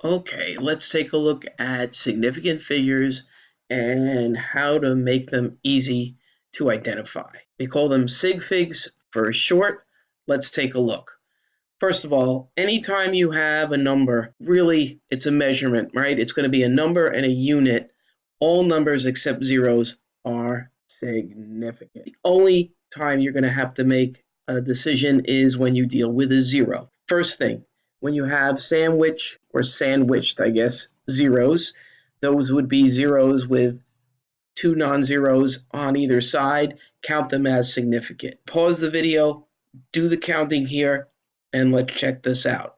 Okay, let's take a look at significant figures and how to make them easy to identify. We call them Sig Figs for short. Let's take a look. First of all, anytime you have a number, really it's a measurement, right? It's going to be a number and a unit. All numbers except zeros are significant. The only time you're going to have to make a decision is when you deal with a zero. First thing, when you have sandwich or sandwiched, I guess, zeros, those would be zeros with two non-zeros on either side. Count them as significant. Pause the video, do the counting here, and let's check this out.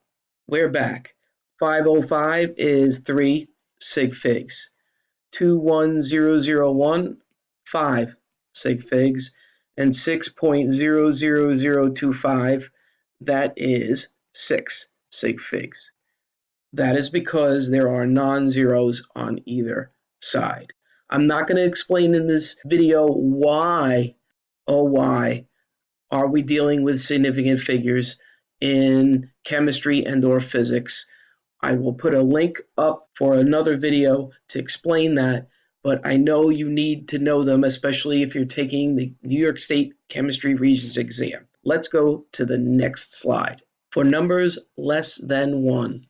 We're back. 505 is 3 sig figs. 21001, 5 sig figs. And 6.00025, that is 6 sig figs. That is because there are non-zeros on either side. I'm not going to explain in this video why are we dealing with significant figures in chemistry and or physics. I will put a link up for another video to explain that, but I know you need to know them, especially if you're taking the New York State Chemistry Regents exam. Let's go to the next slide. For numbers less than 1,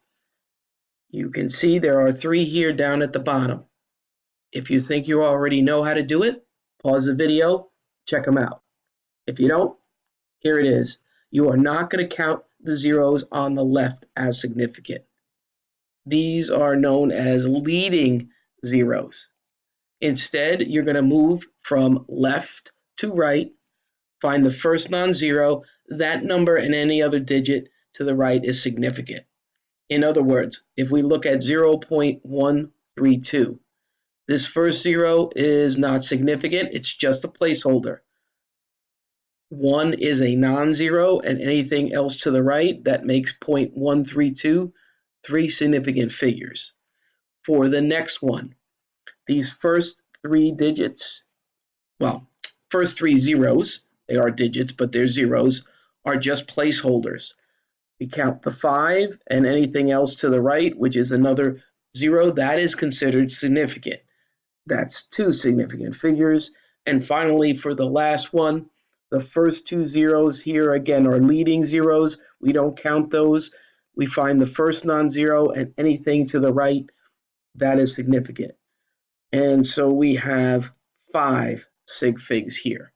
you can see there are 3 here down at the bottom. If you think you already know how to do it, pause the video, check them out. If you don't, here it is. You are not going to count the zeros on the left as significant. These are known as leading zeros. Instead, you're going to move from left to right, find the first non-zero, that number and any other digit to the right is significant. In other words, if we look at 0.132, this first zero is not significant, it's just a placeholder. 1 is a non-zero, and anything else to the right, that makes 0.132, 3 significant figures. For the next one, these first 3 digits, well, first 3 zeros, they are digits, but they're zeros, are just placeholders. We count the 5 and anything else to the right, which is another 0, that is considered significant. That's 2 significant figures. And finally, for the last one, the first 2 zeros here, again, are leading zeros. We don't count those. We find the first non-zero and anything to the right, that is significant. And so we have 5 sig figs here.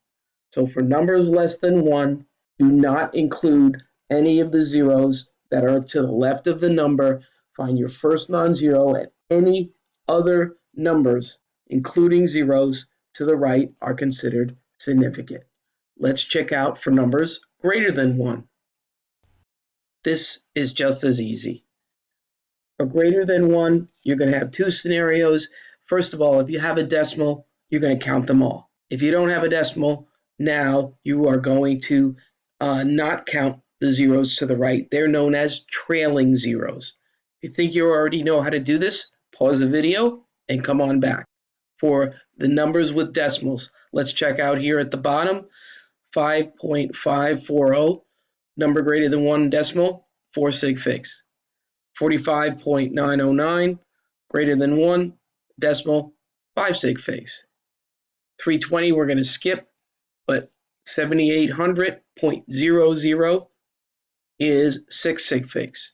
So for numbers less than 1, do not include any of the zeros that are to the left of the number. Find your first non-zero, and any other numbers, including zeros, to the right are considered significant. Let's check out for numbers greater than 1. This is just as easy. For greater than 1, you're going to have 2 scenarios. First of all, if you have a decimal, you're going to count them all. If you don't have a decimal, now you are going to not count the zeros to the right. They're known as trailing zeros. If you think you already know how to do this, pause the video and come on back. For the numbers with decimals, let's check out here at the bottom. 5.540, number greater than 1 decimal, 4 sig figs. 45.909, greater than 1 decimal, 5 sig figs. 320 we're going to skip, but 7800.00 is 6 sig figs.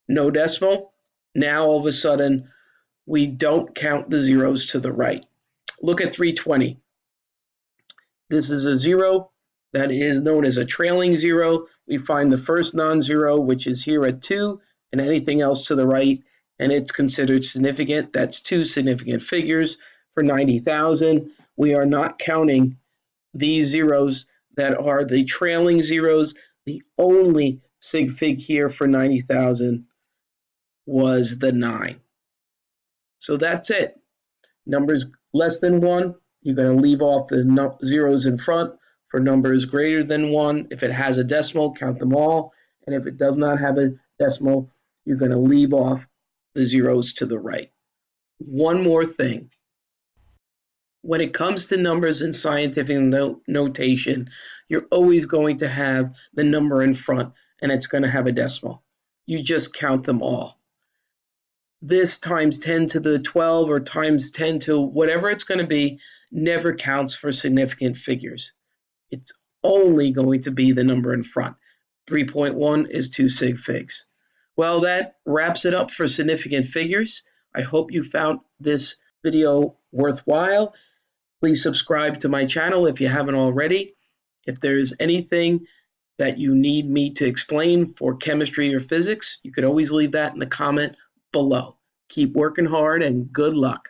No decimal. Now all of a sudden we don't count the zeros to the right. Look at 320. This is a 0 that is known as a trailing 0. We find the first non-zero, which is here at 2, and anything else to the right, and it's considered significant. That's 2 significant figures. For 90,000, we are not counting these zeros that are the trailing zeros. The only sig fig here for 90,000 was the 9. So that's it. Numbers less than 1, you're going to leave off the zeros in front. For numbers greater than 1, if it has a decimal, count them all. And if it does not have a decimal, you're going to leave off the zeros to the right. One more thing. When it comes to numbers in scientific notation, you're always going to have the number in front, and it's going to have a decimal. You just count them all. this times 10 to the 12 or times 10 to whatever it's going to be never counts for significant figures. It's only going to be the number in front. 3.1 is 2 sig figs. Well, that wraps it up for significant figures. I hope you found this video worthwhile. Please subscribe to my channel if you haven't already. If there's anything that you need me to explain for chemistry or physics, you could always leave that in the comment below. Keep working hard and good luck.